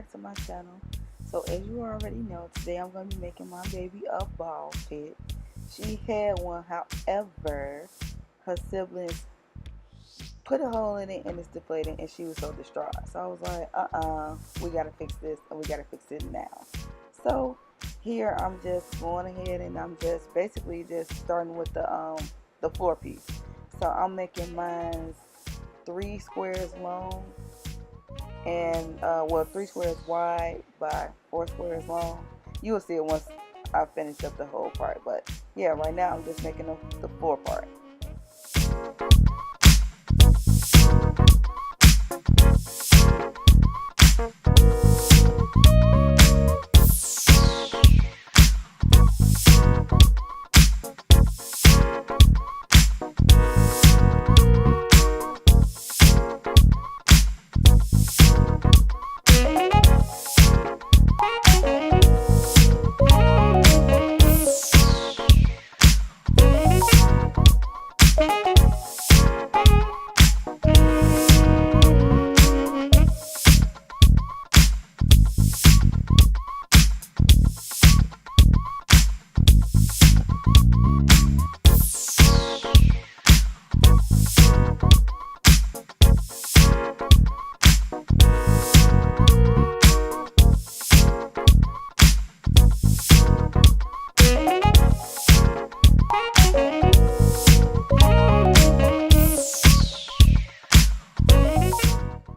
back to my channel. So as you already know, today I'm going to be making my baby a ball pit. She had one, however, her siblings put a hole in it and it's deflating, and she was so distraught. So I was like, we got to fix this, and we got to fix it now. So here I'm just going ahead and I'm just basically just starting with the floor piece. So I'm making mine 3 squares long and 3 squares wide by 4 squares long. You will see it once I finish up the whole part, but yeah, right now I'm just making the floor part.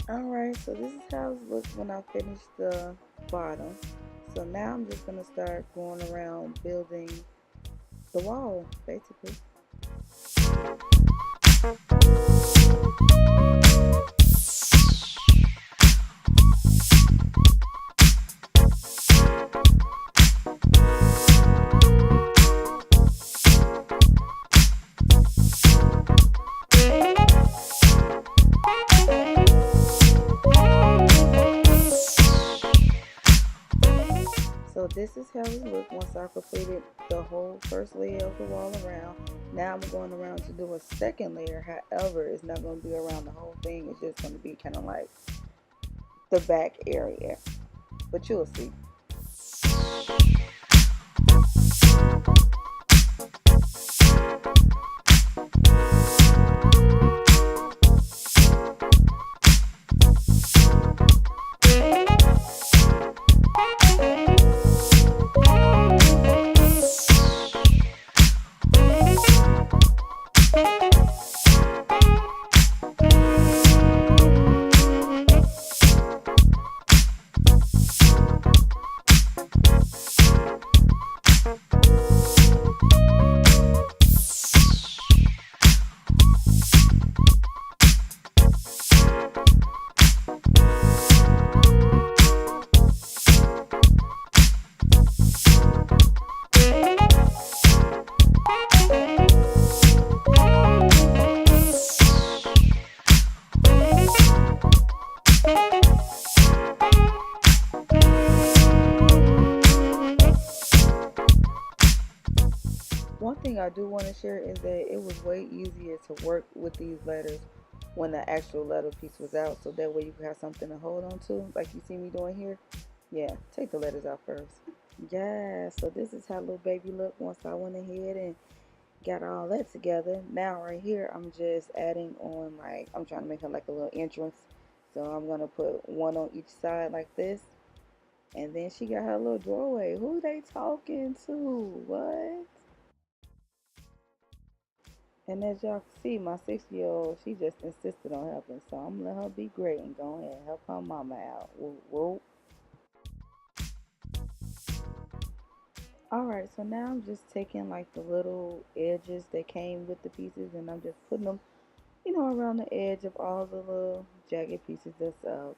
Alright, so this is how it looks when I finish the bottom. So now I'm just going to start going around building the wall, basically. So this is how it looked once I completed the whole first layer of the wall around. Now I'm going around to do a second layer. However, it's not going to be around the whole thing. It's just going to be kind of like the back area. But you'll see. One thing I do want to share is that it was way easier to work with these letters when the actual letter piece was out, so that way you can have something to hold on to, like you see me doing here. Yeah, take the letters out first. Yeah, so this is how little baby looked once I went ahead and got all that together. Now right here, I'm just adding on, like, I'm trying to make her like a little entrance. So I'm going to put one on each side like this. And then she got her little doorway. Who they talking to? What? And as y'all can see, my 6-year-old, she just insisted on helping. So I'm going to let her be great and go ahead and help her mama out. Whoop, whoop. Alright, so now I'm just taking like the little edges that came with the pieces, and I'm just putting them, around the edge of all the little jagged pieces that's up.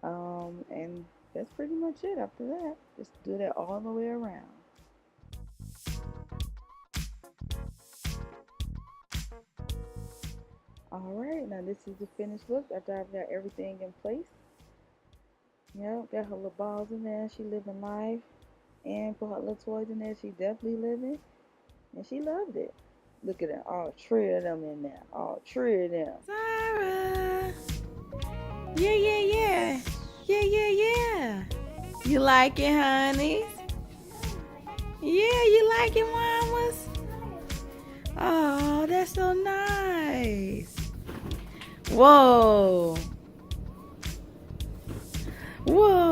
And that's pretty much it after that. Just do that all the way around. Alright, now this is the finished look after I've got everything in place. Yep, got her little balls in there. She living life. And put her little toys in there. She definitely living. And she loved it. Look at them. All 3 of them in there. All 3 of them. Zara! Yeah. Yeah, yeah, yeah. You like it, honey? Yeah, you like it, mamas? Oh, that's so nice. Whoa. Whoa.